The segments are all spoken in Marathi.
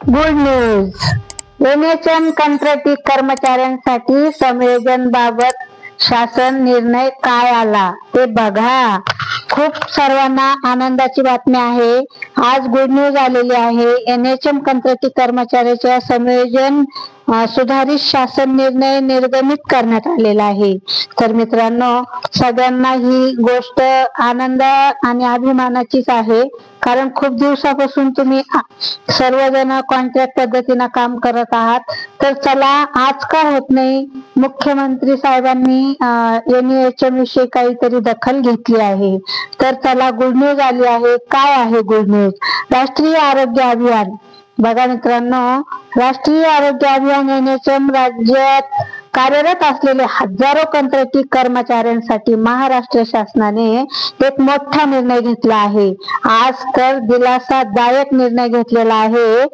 Good news. एनएचएम कंत्राटी कर्मचाऱ्यांसाठी समायोजन बाबत शासन निर्णय काय आला ते बघा। खूप सर्वांना आनंदाची बातमी आहे। आज गुड न्यूज आलेली आहे। एनएचएम कंत्राटी कर्मचाऱ्याच्या समायोजन सुधारित शासन निर्णय निर्गमित करण्यात आलेला आहे। तर मित्रांनो, सगळ्यांना ही गोष्ट आनंद आणि अभिमानाचीच आहे, कारण खूप दिवसापासून तुम्ही सर्वजण कॉन्ट्रॅक्ट पद्धतीने काम करत आहात। तर चला, आज का होत नाही, मुख्यमंत्री साहेबांनी एनएचएम विषयी काहीतरी दखल घेतली आहे। तर चला, गुड न्यूज आली आहे। काय आहे गुड न्यूज? राष्ट्रीय आरोग्य अभियान। बघा मित्रांनो, राष्ट्रीय आरोग्य अभियान एनएचएम राज्यात कार्यरत असलेले हजारो कंत्राटी कर्मचाऱ्यांसाठी महाराष्ट्र शासनाने एक मोठा निर्णय घेतला आहे। आज तर दिलासादायक निर्णय घेतलेला आहे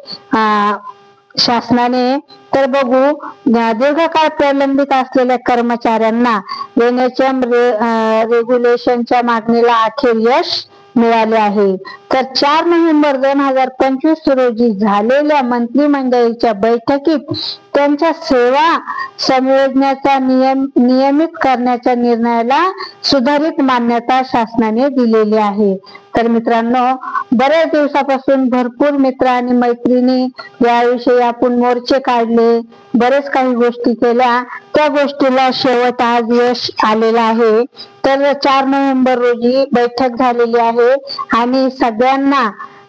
शासनाने। तर बघू, दीर्घकाळ प्रलंबित असलेल्या कर्मचाऱ्यांना एनएचएम रेग्युलेशनच्या मागणीला अखेर यश मिळाले आहे। तर 4 नोव्हेंबर 2025 रोजी झालेल्या मंत्रिमंडळाच्या बैठकीत त्यांच्या सेवा समायोजनाचा नियमित करण्याच्या निर्णयाला सुधारित मान्यता शासनाने दिलेली आहे। तर मित्रांनो, बऱ्याच दिवसापासून भरपूर मित्र आणि मैत्रिणी याविषयी आपण मोर्चे काढले, बरेच काही गोष्टी केल्या, त्या गोष्टीला शेवट आज यश आलेला आहे। तर 4 नोव्हेंबर रोजी बैठक झालेली आहे आणि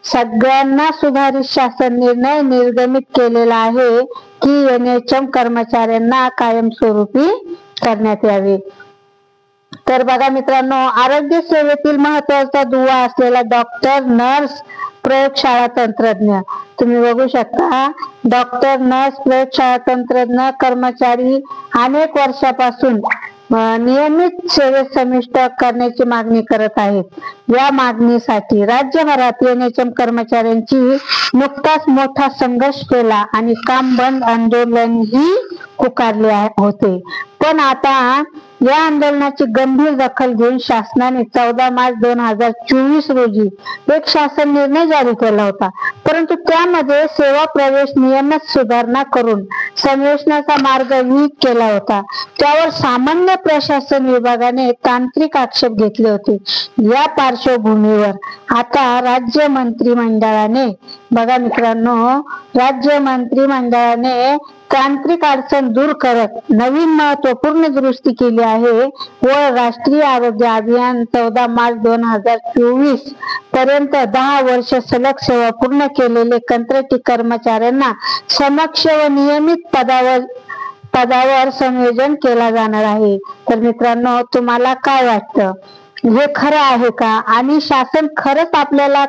सगळ्यांना सुधारित शासन निर्णय निर्गमित केलेला आहे की एनएचएम कर्मचाऱ्यांना कायमस्वरूपी करण्यात यावे। तर बघा मित्रांनो, आरोग्य सेवेतील महत्वाचा दुवा असलेला डॉक्टर, नर्स, प्रयोगशाळा तंत्रज्ञ, तुम्ही बघू शकता, डॉक्टर, नर्स, प्रयोगशाळा तंत्रज्ञ कर्मचारी अनेक वर्षापासून नियमित सेवेत समाविष्ट करण्याची मागणी करत आहेत। या मागणीसाठी राज्यभरात एनएचएम कर्मचाऱ्यांची नुकताच मोठा संघर्ष केला आणि काम बंद आंदोलनही पुकारले होते। पण आता या आंदोलनाची गंभीर दखल घेऊन शासनाने 14 मार्च 2024 रोजी एक शासन निर्णय जारी केला होता। परंतु त्यामध्ये सेवा प्रवेश नियमात सुधारणा करून समावेशनाचा मार्ग विहित केला होता। त्यावर सामान्य प्रशासन विभागाने तांत्रिक आक्षेप घेतले होते। या पार्श्वभूमीवर आता राज्य मंत्रिमंडळाने, बघा मित्रांनो, राज्य मंत्रिमंडळाने तांत्रिक अडचण दूर करत नवीन महत्वपूर्ण दुरुस्ती केली आहे व राष्ट्रीय आरोग्य अभियान 14 मार्च 2024 पर्यंत 10 वर्ष सलग सेवा पूर्ण केलेले कंत्राटी कर्मचाऱ्यांना समक्ष व नियमित पदावर संयोजन केला जाणार आहे। तर मित्रांनो, तुम्हाला काय वाटतं, हे खरं आहे का आणि शासन खरंच आपल्याला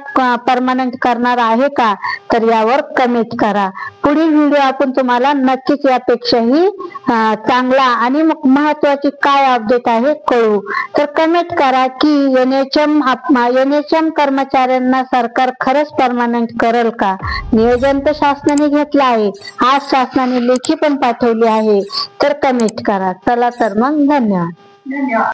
परमनंट करणार आहे का? तर यावर कमेंट करा। पुढील व्हिडिओ आपण तुम्हाला नक्कीच यापेक्षाही चांगला आणि महत्वाची काय अपडेट आहे कळू। तर कमेंट करा की एनएचएम कर्मचाऱ्यांना सरकार खरंच परमनंट करेल का? नियोजन तर शासनाने घेतलं आहे, आज शासनाने लेखी पण पाठवली आहे। तर कमेंट करा। चला तर मग, धन्यवाद।